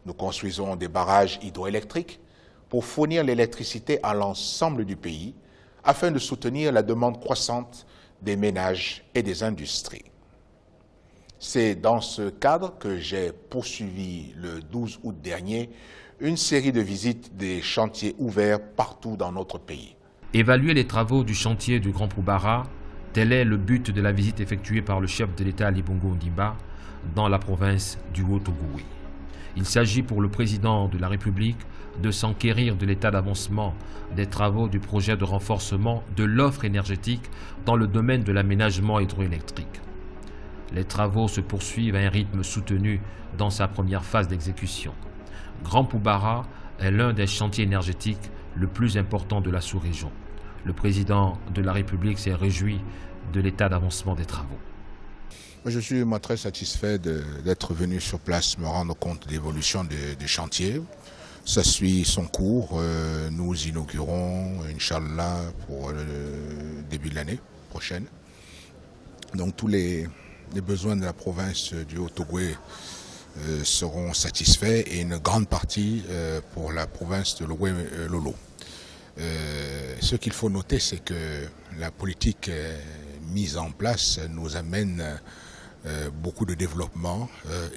Nous construisons des barrages hydroélectriques pour fournir l'électricité à l'ensemble du pays afin de soutenir la demande croissante des ménages et des industries. C'est dans ce cadre que j'ai poursuivi le 12 août dernier une série de visites des chantiers ouverts partout dans notre pays. Évaluer les travaux du chantier du Grand Poubara, tel est le but de la visite effectuée par le chef de l'État Ali Bongo Ondimba dans la province du Haut-Ogooué. Il s'agit pour le président de la République de s'enquérir de l'état d'avancement des travaux du projet de renforcement de l'offre énergétique dans le domaine de l'aménagement hydroélectrique. Les travaux se poursuivent à un rythme soutenu dans sa première phase d'exécution. Grand Poubara est l'un des chantiers énergétiques le plus important de la sous-région. Le président de la République s'est réjoui de l'état d'avancement des travaux. Je suis très satisfait d'être venu sur place, me rendre compte de l'évolution des chantiers. Ça suit son cours. Nous inaugurons, Inch'Allah, pour le début de l'année prochaine. Donc tous les besoins de la province du Haut-Ogooué seront satisfaits et une grande partie pour la province de l'Ogooué-Lolo. Ce qu'il faut noter, c'est que la politique mise en place nous amène beaucoup de développement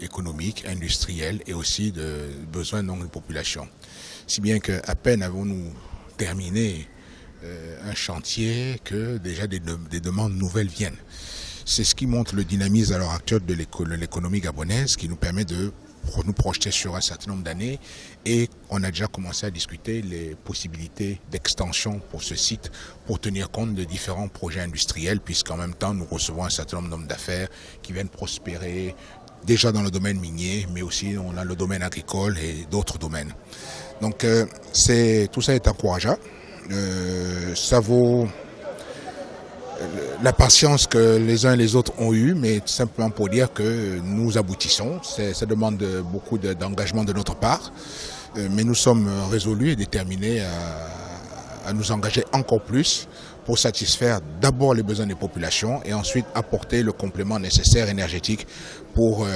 économique, industriel et aussi de besoins de la population. Si bien qu'à peine avons-nous terminé un chantier que déjà des demandes nouvelles viennent. C'est ce qui montre le dynamisme à l'heure actuelle de l'économie gabonaise qui nous permet de nous projeter sur un certain nombre d'années et on a déjà commencé à discuter les possibilités d'extension pour ce site pour tenir compte de différents projets industriels puisqu'en même temps nous recevons un certain nombre d'affaires qui viennent prospérer déjà dans le domaine minier mais aussi on a le domaine agricole et d'autres domaines. Donc tout ça est encourageant. Ça vaut la patience que les uns et les autres ont eue, mais tout simplement pour dire que nous aboutissons. Ça demande beaucoup d'engagement de notre part, mais nous sommes résolus et déterminés à nous engager encore plus pour satisfaire d'abord les besoins des populations et ensuite apporter le complément nécessaire énergétique pour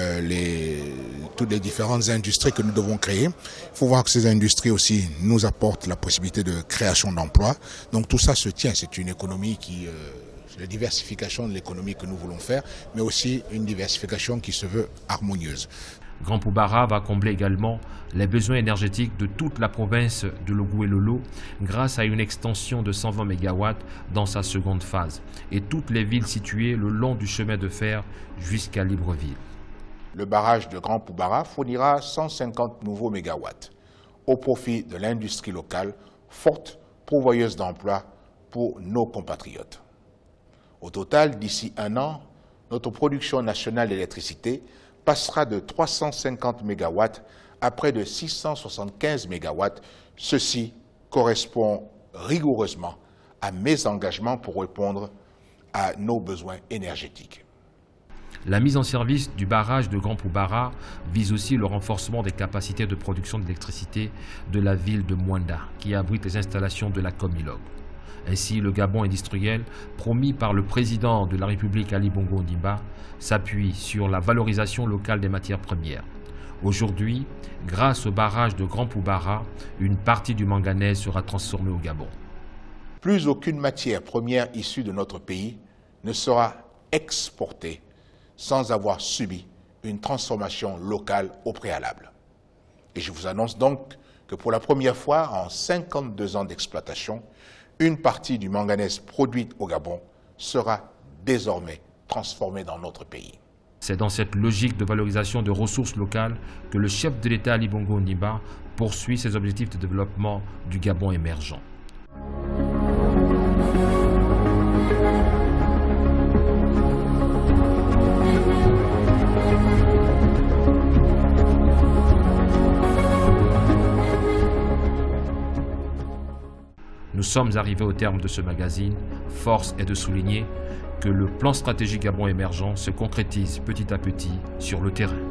toutes les différentes industries que nous devons créer. Il faut voir que ces industries aussi nous apportent la possibilité de création d'emplois. Donc tout ça se tient, c'est une économie la diversification de l'économie que nous voulons faire, mais aussi une diversification qui se veut harmonieuse. Grand Poubara va combler également les besoins énergétiques de toute la province de l'Ogooué-Lolo grâce à une extension de 120 MW dans sa seconde phase et toutes les villes situées le long du chemin de fer jusqu'à Libreville. Le barrage de Grand Poubara fournira 150 nouveaux mégawatts au profit de l'industrie locale, forte pourvoyeuse d'emplois pour nos compatriotes. Au total, d'ici un an, notre production nationale d'électricité passera de 350 MW à près de 675 MW. Ceci correspond rigoureusement à mes engagements pour répondre à nos besoins énergétiques. La mise en service du barrage de Grand Poubara vise aussi le renforcement des capacités de production d'électricité de la ville de Mwanda, qui abrite les installations de la Comilog. Ainsi, le Gabon industriel, promis par le président de la République Ali Bongo Ondimba, s'appuie sur la valorisation locale des matières premières. Aujourd'hui, grâce au barrage de Grand Poubara, une partie du manganèse sera transformée au Gabon. Plus aucune matière première issue de notre pays ne sera exportée sans avoir subi une transformation locale au préalable. Et je vous annonce donc que pour la première fois en 52 ans d'exploitation, une partie du manganèse produite au Gabon sera désormais transformée dans notre pays. C'est dans cette logique de valorisation de ressources locales que le chef de l'État Ali Bongo Ondimba poursuit ses objectifs de développement du Gabon émergent. Nous sommes arrivés au terme de ce magazine. Force est de souligner que le plan stratégique Gabon émergent se concrétise petit à petit sur le terrain.